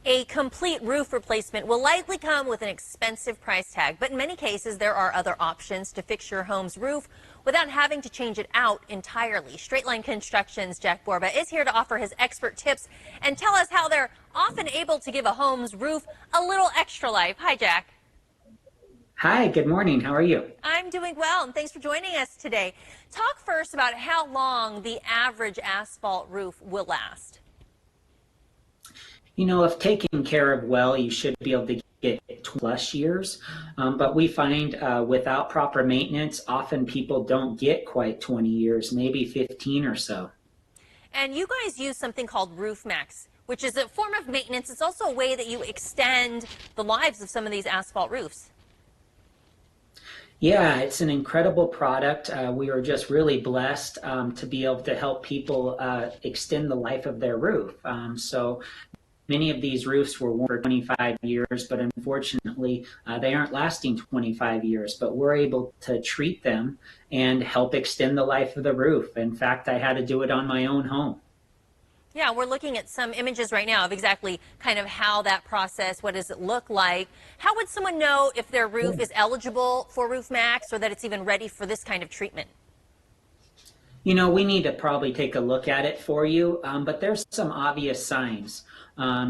A complete roof replacement will likely come with an expensive price tag, but in many cases there are other options to fix your home's roof without having to change it out entirely. Straight Line Construction's Jack Borba is here to offer his expert tips and tell us how they're often able to give a home's roof a little extra life. Hi, Jack. Hi, good morning. How are you? I'm doing well, and thanks for joining us today. Talk first about how long the average asphalt roof will last. You know, if taken care of well, you should be able to get 20+ years. But we find without proper maintenance, often people don't get quite 20 years, maybe 15 or so. And you guys use something called Roof Max, which is a form of maintenance. It's also a way that you extend the lives of some of these asphalt roofs. Yeah, it's an incredible product. We were just really blessed to be able to help people extend the life of their roof. So many of these roofs were worn for 25 years, but unfortunately, they aren't lasting 25 years. But we're able to treat them and help extend the life of the roof. In fact, I had to do it on my own home. Yeah, we're looking at some images right now of exactly kind of how that process, what does it look like? How would someone know if their roof is eligible for Roof Max or that it's even ready for this kind of treatment? You know, we need to probably take a look at it for you, but there's some obvious signs.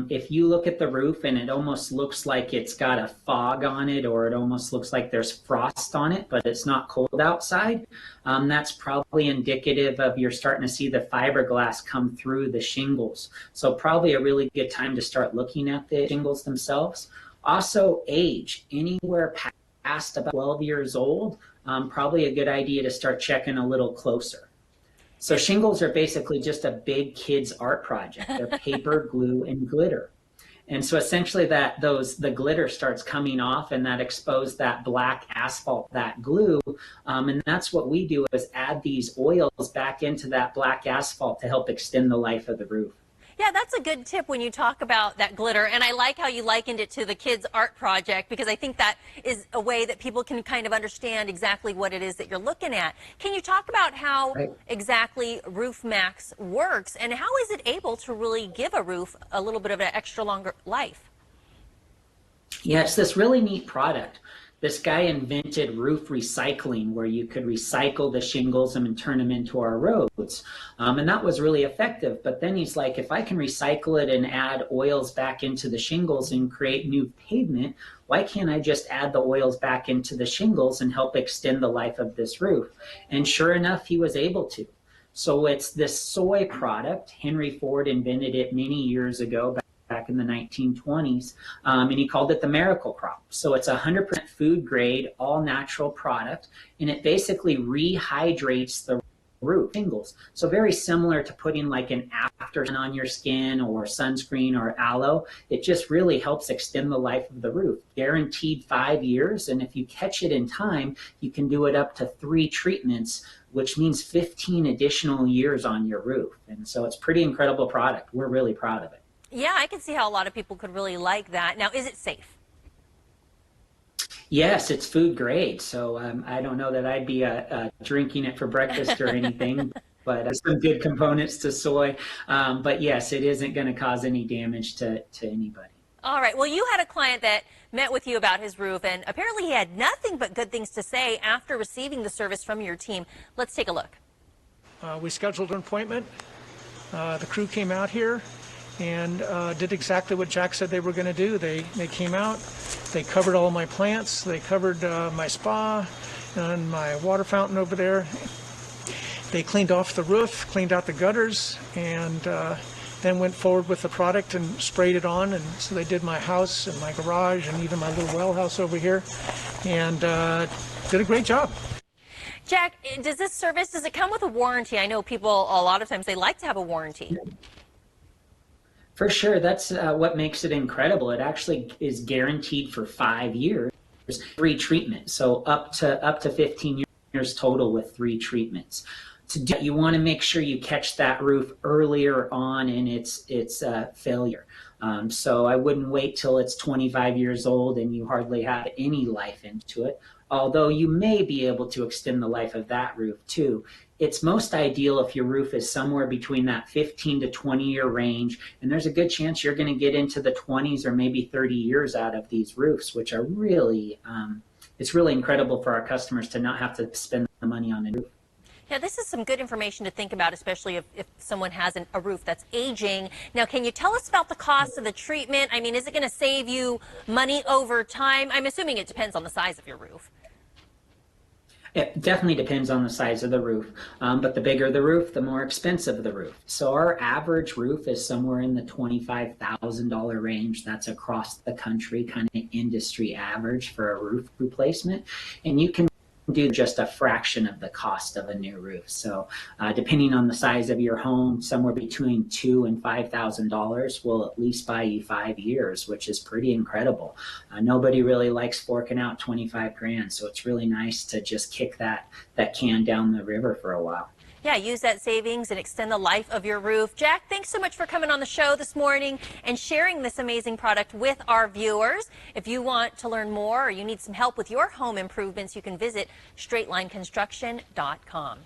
If you look at the roof and it almost looks like it's got a fog on it, or it almost looks like there's frost on it, but it's not cold outside, that's probably indicative of you're starting to see the fiberglass come through the shingles. So probably a really good time to start looking at the shingles themselves. Also, age, anywhere past about 12 years old, probably a good idea to start checking a little closer. So shingles are basically just a big kid's art project. They're paper, glue, and glitter. And so essentially the glitter starts coming off and that exposed that black asphalt, that glue. And that's what we do is add these oils back into that black asphalt to help extend the life of the roof. Yeah, that's a good tip when you talk about that glitter. And I like how you likened it to the kids' art project, because I think that is a way that people can kind of understand exactly what it is that you're looking at. Can you talk about how exactly Roof Max works and how is it able to really give a roof a little bit of an extra longer life? Yeah, it's this really neat product. This guy invented roof recycling, where you could recycle the shingles and turn them into our roads. And that was really effective. But then he's like, if I can recycle it and add oils back into the shingles and create new pavement, why can't I just add the oils back into the shingles and help extend the life of this roof? And sure enough, he was able to. So it's this soy product. Henry Ford invented it many years ago, back in the 1920s, and he called it the Miracle Crop. So it's 100% food grade, all natural product, and it basically rehydrates the roof shingles. So very similar to putting like an after on your skin or sunscreen or aloe. It just really helps extend the life of the roof. Guaranteed 5 years, and if you catch it in time, you can do it up to 3 treatments, which means 15 additional years on your roof. And so it's pretty incredible product. We're really proud of it. Yeah, I can see how a lot of people could really like that. Now, is it safe? Yes, it's food grade, so I don't know that I'd be drinking it for breakfast or anything, but there's some good components to soy. But yes, it isn't going to cause any damage to anybody. All right. Well, you had a client that met with you about his roof, and apparently he had nothing but good things to say after receiving the service from your team. Let's take a look. We scheduled an appointment. The crew came out here and did exactly what Jack said they were going to do. They came out, they covered all my plants, they covered my spa and my water fountain over there. They cleaned off the roof, cleaned out the gutters, and then went forward with the product and sprayed it on. And so they did my house and my garage and even my little well house over here, and did a great job. Jack, does it come with a warranty? I know people, a lot of times, they like to have a warranty. For sure, that's what makes it incredible. It actually is guaranteed for 5 years, 3 treatments, so up to 15 years total with 3 treatments. To do that, you want to make sure you catch that roof earlier on in its failure. So I wouldn't wait till it's 25 years old and you hardly have any life into it. Although you may be able to extend the life of that roof too, it's most ideal if your roof is somewhere between that 15 to 20-year range, and there's a good chance you're going to get into the 20s or maybe 30 years out of these roofs, which are really, it's really incredible for our customers to not have to spend the money on a roof. Yeah, this is some good information to think about, especially if someone has a roof that's aging. Now, can you tell us about the cost of the treatment? I mean, is it going to save you money over time? I'm assuming it depends on the size of your roof. It definitely depends on the size of the roof, but the bigger the roof, the more expensive the roof. So our average roof is somewhere in the $25,000 range. That's across the country, kind of industry average for a roof replacement. And you can do just a fraction of the cost of a new roof. So depending on the size of your home, somewhere between $2,000 and $5,000 will at least buy you 5 years, which is pretty incredible. Nobody really likes forking out 25 grand, so it's really nice to just kick that can down the river for a while. Yeah, use that savings and extend the life of your roof. Jack, thanks so much for coming on the show this morning and sharing this amazing product with our viewers. If you want to learn more or you need some help with your home improvements, you can visit straightlineconstruction.com.